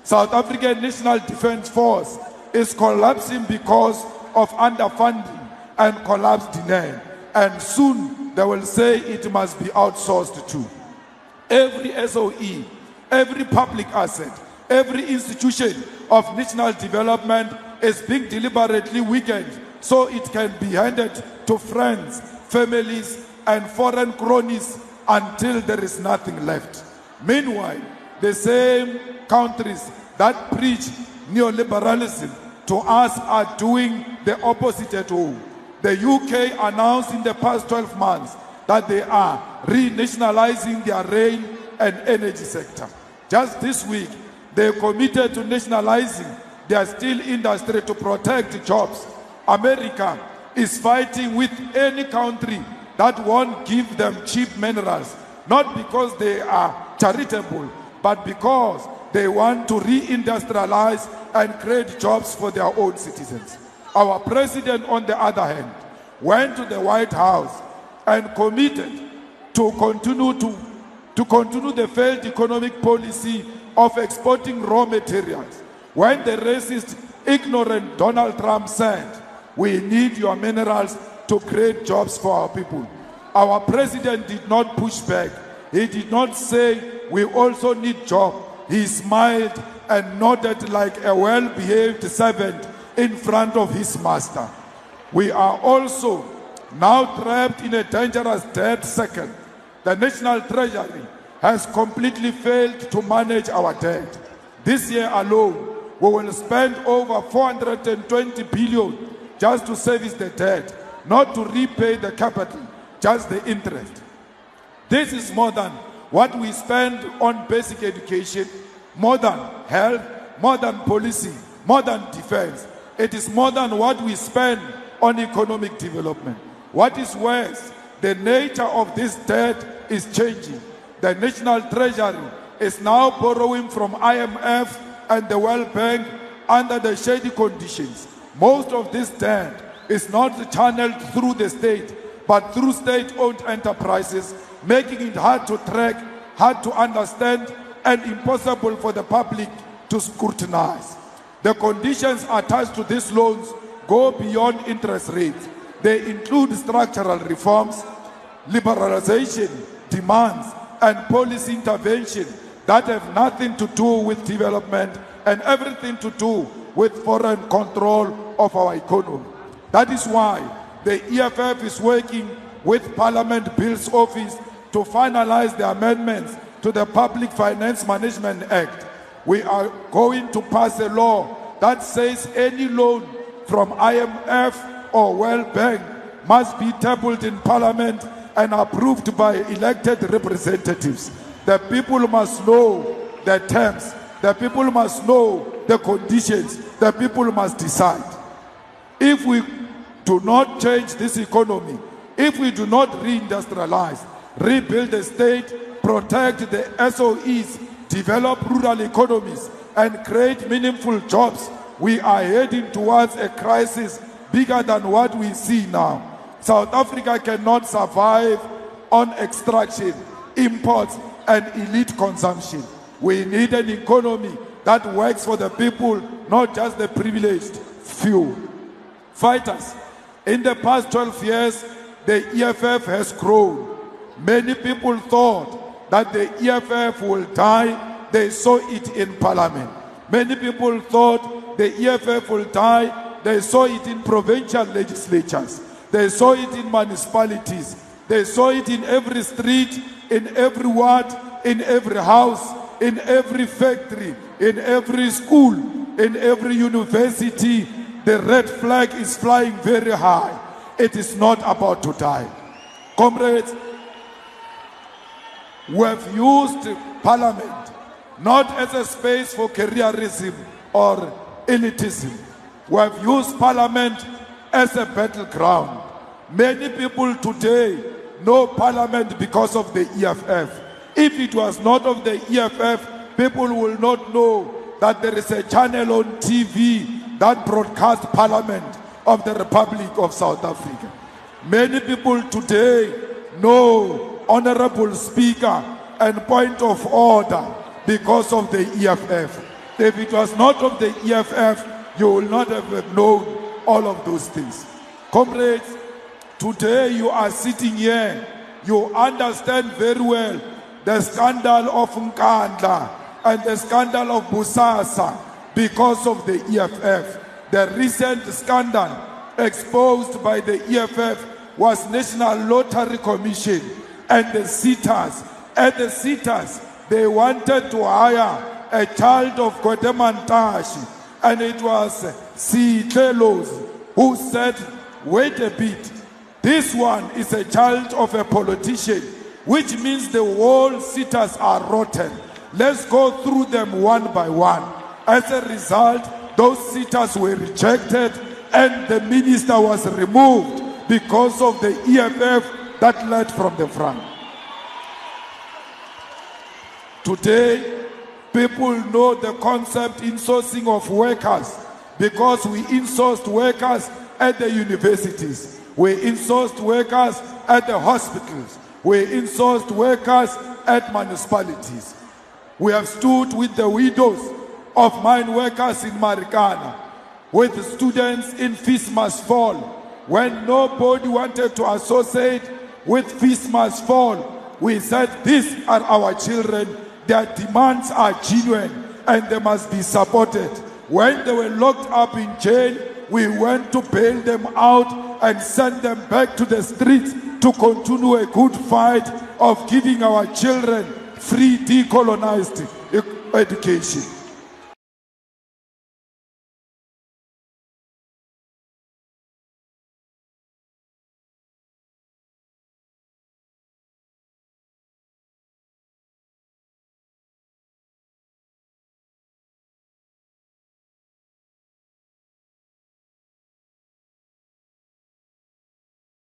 South African National Defence Force is collapsing because of underfunding and collapsed demand. And soon they will say it must be outsourced too. Every SOE, every public asset, every institution of national development is being deliberately weakened so it can be handed to friends, families, and foreign cronies until there is nothing left. Meanwhile, the same countries that preach neoliberalism to us are doing the opposite at home. The UK announced in the past 12 months that they are renationalizing their rail and energy sector. Just this week, they committed to nationalizing their steel industry to protect jobs. America is fighting with any country that won't give them cheap minerals, not because they are charitable, but because they want to reindustrialize and create jobs for their own citizens. Our president, on the other hand, went to the White House and committed to continue the failed economic policy of exporting raw materials. When the racist, ignorant Donald Trump said, "We need your minerals to create jobs for our people," our president did not push back. He did not say, "We also need jobs." He smiled and nodded like a well-behaved servant in front of his master. We are also now trapped in a dangerous debt cycle. The National Treasury has completely failed to manage our debt. This year alone, we will spend over 420 billion just to service the debt, not to repay the capital, just the interest. This is more than what we spend on basic education, more than health, more than policy, more than defense. It is more than what we spend on economic development. What is worse, the nature of this debt is changing. The National Treasury is now borrowing from IMF and the World Bank under the shady conditions. Most of this debt is not channeled through the state, but through state-owned enterprises, making it hard to track, hard to understand, and impossible for the public to scrutinize. The conditions attached to these loans go beyond interest rates. They include structural reforms, liberalization, demands, and policy intervention that have nothing to do with development and everything to do with foreign control of our economy. That is why the EFF is working with Parliament Bills Office to finalize the amendments to the Public Finance Management Act. We are going to pass a law that says any loan from IMF or World Bank must be tabled in Parliament and approved by elected representatives. The people must know the terms. The people must know the conditions. The people must decide. If we do not change this economy, if we do not reindustrialize, rebuild the state, protect the SOEs, develop rural economies, and create meaningful jobs, we are heading towards a crisis bigger than what we see now. South Africa cannot survive on extraction, imports, and elite consumption. We need an economy that works for the people, not just the privileged few. Fighters, in the past 12 years, the EFF has grown. Many people thought that the EFF will die. They saw it in Parliament. Many people thought the EFF will die. They saw it in provincial legislatures. They saw it in municipalities. They saw it in every street, in every ward, in every house, in every factory, in every school, in every university. The red flag is flying very high. It is not about to die. Comrades, we have used Parliament not as a space for careerism or elitism. We have used Parliament as a battleground. Many people today know Parliament because of the EFF. If it was not of the EFF, people will not know that there is a channel on TV that broadcasts Parliament of the Republic of South Africa. Many people today know Honorable Speaker and point of order because of the EFF. If it was not of the EFF, you will not have known all of those things. Comrades, today you are sitting here, you understand very well the scandal of Nkandla and the scandal of Busasa because of the EFF. The recent scandal exposed by the EFF was National Lottery Commission and the sitters. At the sitters, they wanted to hire a child of Kodemantashi, and it was Sitlelos who said, wait a bit, this one is a child of a politician, which means the whole sitters are rotten. Let's go through them one by one. As a result, those sitters were rejected and the minister was removed because of the EFF that led from the front. Today, people know the concept insourcing of workers because we insourced workers at the universities. We insourced workers at the hospitals. We insourced workers at municipalities. We have stood with the widows of mine workers in Marikana, with the students in Fees Must Fall. When nobody wanted to associate with Fees Must Fall, we said, these are our children. Their demands are genuine and they must be supported. When they were locked up in jail, we went to bail them out and send them back to the streets to continue a good fight of giving our children free decolonized education.